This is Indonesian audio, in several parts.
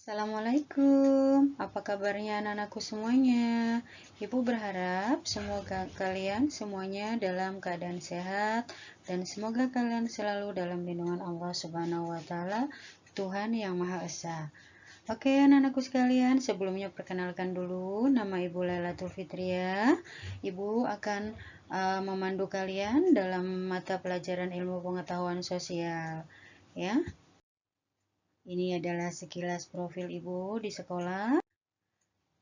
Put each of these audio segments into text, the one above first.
Assalamualaikum, apa kabarnya anak-anakku semuanya? Ibu berharap semoga kalian semuanya dalam keadaan sehat dan semoga kalian selalu dalam lindungan Allah Subhanahu wa Ta'ala, Tuhan yang Maha Esa. Oke, anak-anakku sekalian, sebelumnya perkenalkan dulu, nama Ibu Lailatul Fitria. Ibu akan memandu kalian dalam mata pelajaran ilmu pengetahuan sosial, ya. Ini adalah sekilas profil Ibu di sekolah.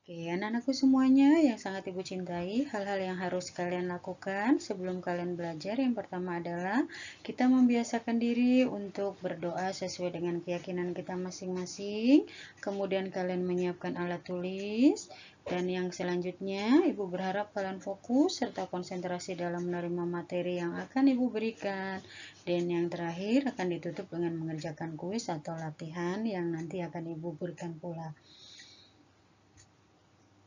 Oke, anak-anakku semuanya yang sangat Ibu cintai, hal-hal yang harus kalian lakukan sebelum kalian belajar. Yang pertama adalah kita membiasakan diri untuk berdoa sesuai dengan keyakinan kita masing-masing. Kemudian kalian menyiapkan alat tulis. Dan yang selanjutnya, Ibu berharap kalian fokus serta konsentrasi dalam menerima materi yang akan Ibu berikan. Dan yang terakhir akan ditutup dengan mengerjakan kuis atau latihan yang nanti akan Ibu berikan pula.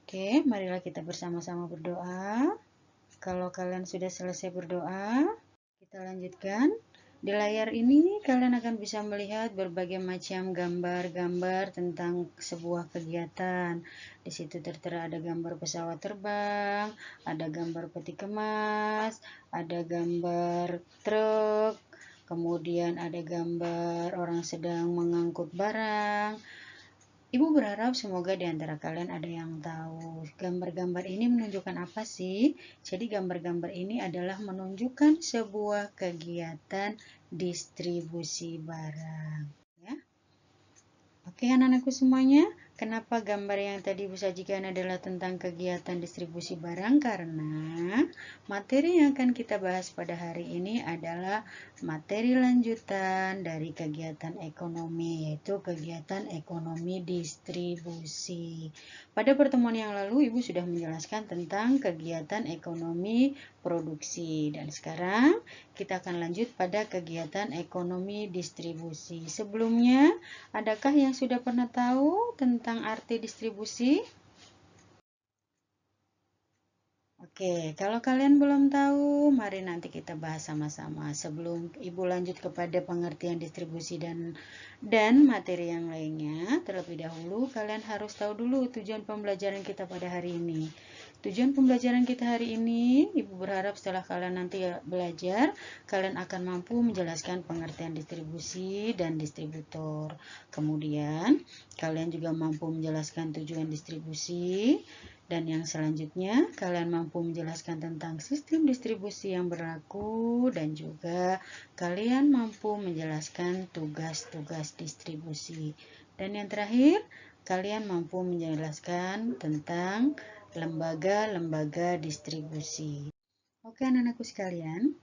Oke, marilah kita bersama-sama berdoa. Kalau kalian sudah selesai berdoa, kita lanjutkan. Di layar ini kalian akan bisa melihat berbagai macam gambar-gambar tentang sebuah kegiatan. Di situ tertera ada gambar pesawat terbang, ada gambar peti kemas, ada gambar truk, kemudian ada gambar orang sedang mengangkut barang. Ibu berharap semoga di antara kalian ada yang tahu gambar-gambar ini menunjukkan apa sih? Jadi gambar-gambar ini adalah menunjukkan sebuah kegiatan distribusi barang. Ya. Oke anak-anakku semuanya, kenapa gambar yang tadi Ibu sajikan adalah tentang kegiatan distribusi barang? Karena materi yang akan kita bahas pada hari ini adalah materi lanjutan dari kegiatan ekonomi, yaitu kegiatan ekonomi distribusi. Pada pertemuan yang lalu, Ibu sudah menjelaskan tentang kegiatan ekonomi produksi. Dan sekarang kita akan lanjut pada kegiatan ekonomi distribusi. Sebelumnya, adakah yang sudah pernah tahu tentang arti distribusi? Oke, kalau kalian belum tahu, mari nanti kita bahas sama-sama. Sebelum Ibu lanjut kepada pengertian distribusi dan materi yang lainnya, terlebih dahulu kalian harus tahu dulu tujuan pembelajaran kita pada hari ini. Tujuan pembelajaran kita hari ini, Ibu berharap setelah kalian nanti belajar, kalian akan mampu menjelaskan pengertian distribusi dan distributor. Kemudian, kalian juga mampu menjelaskan tujuan distribusi. Dan yang selanjutnya, kalian mampu menjelaskan tentang sistem distribusi yang berlaku dan juga kalian mampu menjelaskan tugas-tugas distribusi. Dan yang terakhir, kalian mampu menjelaskan tentang lembaga-lembaga distribusi. Oke anak-anakku sekalian,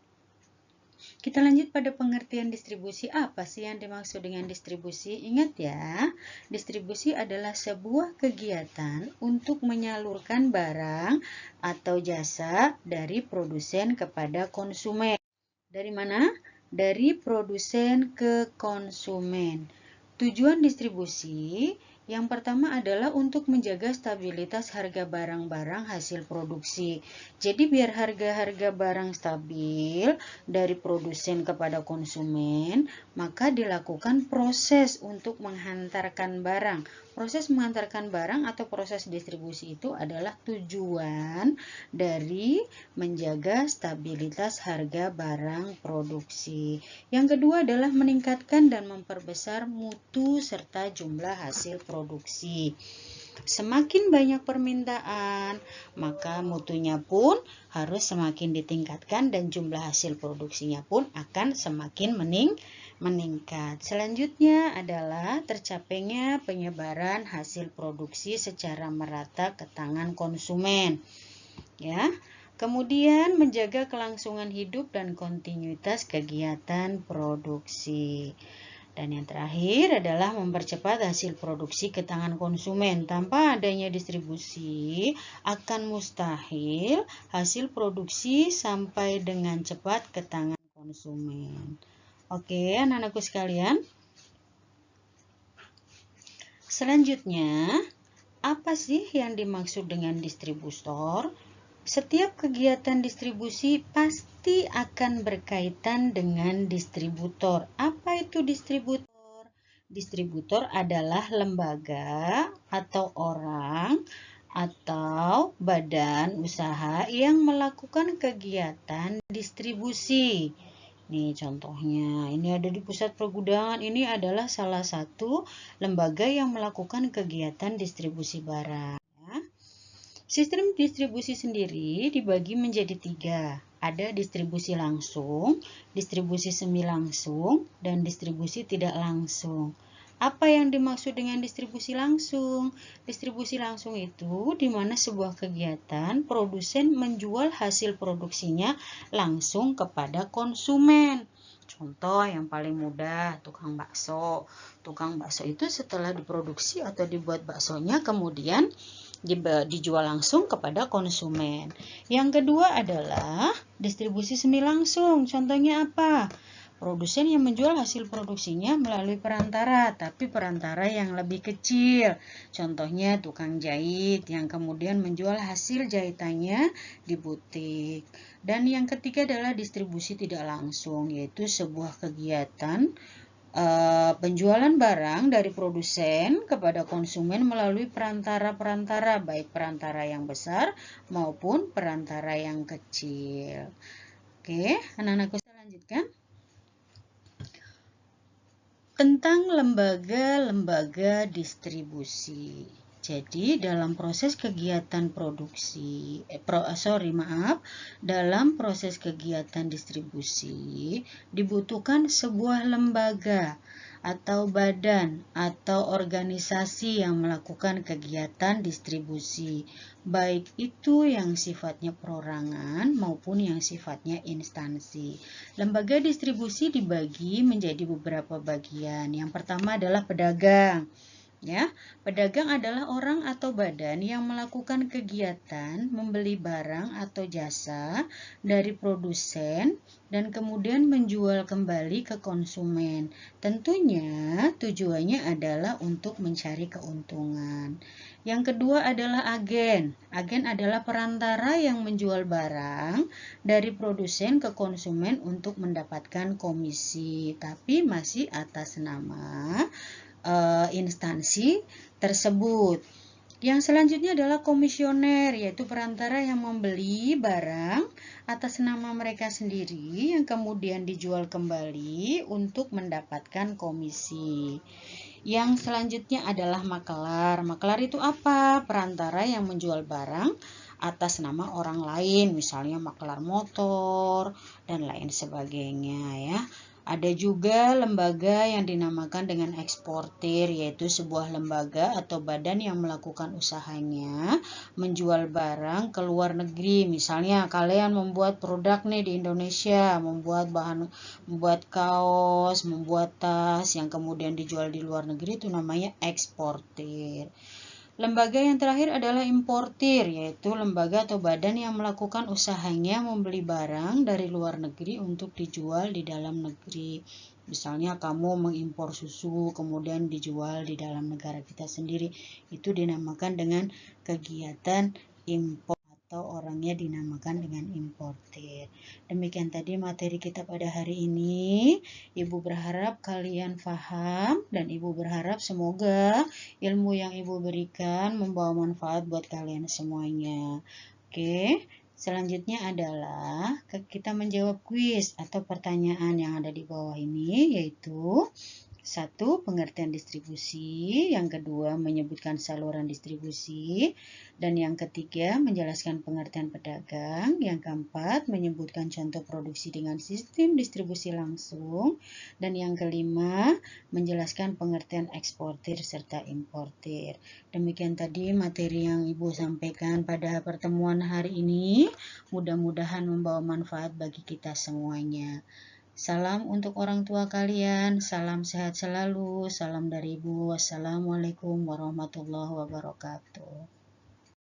kita lanjut pada pengertian distribusi. Apa sih yang dimaksud dengan distribusi? Ingat ya, distribusi adalah sebuah kegiatan untuk menyalurkan barang atau jasa dari produsen kepada konsumen. Dari mana? Dari produsen ke konsumen. Tujuan distribusi yang pertama adalah untuk menjaga stabilitas harga barang-barang hasil produksi. Jadi biar harga-harga barang stabil dari produsen kepada konsumen, maka dilakukan proses untuk menghantarkan barang. Proses menghantarkan barang atau proses distribusi itu adalah tujuan dari menjaga stabilitas harga barang produksi. Yang kedua adalah meningkatkan dan memperbesar mutu serta jumlah hasil produksi. Semakin banyak permintaan, maka mutunya pun harus semakin ditingkatkan dan jumlah hasil produksinya pun akan semakin meningkat. Selanjutnya adalah tercapainya penyebaran hasil produksi secara merata ke tangan konsumen. Ya. Kemudian menjaga kelangsungan hidup dan kontinuitas kegiatan produksi. Dan yang terakhir adalah mempercepat hasil produksi ke tangan konsumen. Tanpa adanya distribusi, akan mustahil hasil produksi sampai dengan cepat ke tangan konsumen. Oke, anak-anakku sekalian. Selanjutnya, apa sih yang dimaksud dengan distributor? Setiap kegiatan distribusi pasti akan berkaitan dengan distributor. Apa itu distributor? Distributor adalah lembaga atau orang atau badan usaha yang melakukan kegiatan distribusi. Nih contohnya, ini ada di pusat pergudangan, ini adalah salah satu lembaga yang melakukan kegiatan distribusi barang. Sistem distribusi sendiri dibagi menjadi 3. Ada distribusi langsung, distribusi semi langsung, dan distribusi tidak langsung. Apa yang dimaksud dengan distribusi langsung? Distribusi langsung itu di mana sebuah kegiatan produsen menjual hasil produksinya langsung kepada konsumen. Contoh yang paling mudah, tukang bakso. Tukang bakso itu setelah diproduksi atau dibuat baksonya kemudian dijual langsung kepada konsumen. Yang kedua adalah distribusi semi langsung. Contohnya apa? Produsen yang menjual hasil produksinya melalui perantara, tapi perantara yang lebih kecil. Contohnya tukang jahit yang kemudian menjual hasil jahitannya di butik. Dan yang ketiga adalah distribusi tidak langsung, yaitu sebuah kegiatan penjualan barang dari produsen kepada konsumen melalui perantara-perantara, baik perantara yang besar maupun perantara yang kecil. Oke, anak-anakku saya lanjutkan. Tentang lembaga-lembaga distribusi. Jadi dalam proses kegiatan produksi, dalam proses kegiatan distribusi dibutuhkan sebuah lembaga atau badan atau organisasi yang melakukan kegiatan distribusi, baik itu yang sifatnya perorangan maupun yang sifatnya instansi. Lembaga distribusi dibagi menjadi beberapa bagian. Yang pertama adalah pedagang. Ya, pedagang adalah orang atau badan yang melakukan kegiatan membeli barang atau jasa dari produsen dan kemudian menjual kembali ke konsumen. Tentunya tujuannya adalah untuk mencari keuntungan. Yang kedua adalah agen. Agen adalah perantara yang menjual barang dari produsen ke konsumen untuk mendapatkan komisi, tapi masih atas nama instansi tersebut. Yang selanjutnya adalah komisioner, yaitu perantara yang membeli barang atas nama mereka sendiri yang kemudian dijual kembali untuk mendapatkan komisi. Yang selanjutnya adalah makelar. Makelar itu apa? Perantara yang menjual barang atas nama orang lain, misalnya makelar motor dan lain sebagainya ya. Ada juga lembaga yang dinamakan dengan eksportir, yaitu sebuah lembaga atau badan yang melakukan usahanya menjual barang ke luar negeri. Misalnya kalian membuat produk nih di Indonesia, membuat kaos, membuat tas yang kemudian dijual di luar negeri, itu namanya eksportir. Lembaga yang terakhir adalah importir, yaitu lembaga atau badan yang melakukan usahanya membeli barang dari luar negeri untuk dijual di dalam negeri. Misalnya kamu mengimpor susu kemudian dijual di dalam negara kita sendiri, itu dinamakan dengan kegiatan impor atau orangnya dinamakan dengan importir. Demikian tadi materi kita pada hari ini. Ibu berharap kalian paham dan Ibu berharap semoga ilmu yang Ibu berikan membawa manfaat buat kalian semuanya. Oke, selanjutnya adalah kita menjawab kuis atau pertanyaan yang ada di bawah ini, yaitu 1. Pengertian distribusi. Yang kedua, menyebutkan saluran distribusi. Dan yang ketiga, menjelaskan pengertian pedagang. Yang keempat, menyebutkan contoh produksi dengan sistem distribusi langsung. Dan yang kelima, menjelaskan pengertian eksportir serta importir. Demikian tadi materi yang Ibu sampaikan pada pertemuan hari ini. Mudah-mudahan membawa manfaat bagi kita semuanya. Salam untuk orang tua kalian, salam sehat selalu, salam dari Ibu. Wassalamualaikum warahmatullahi wabarakatuh.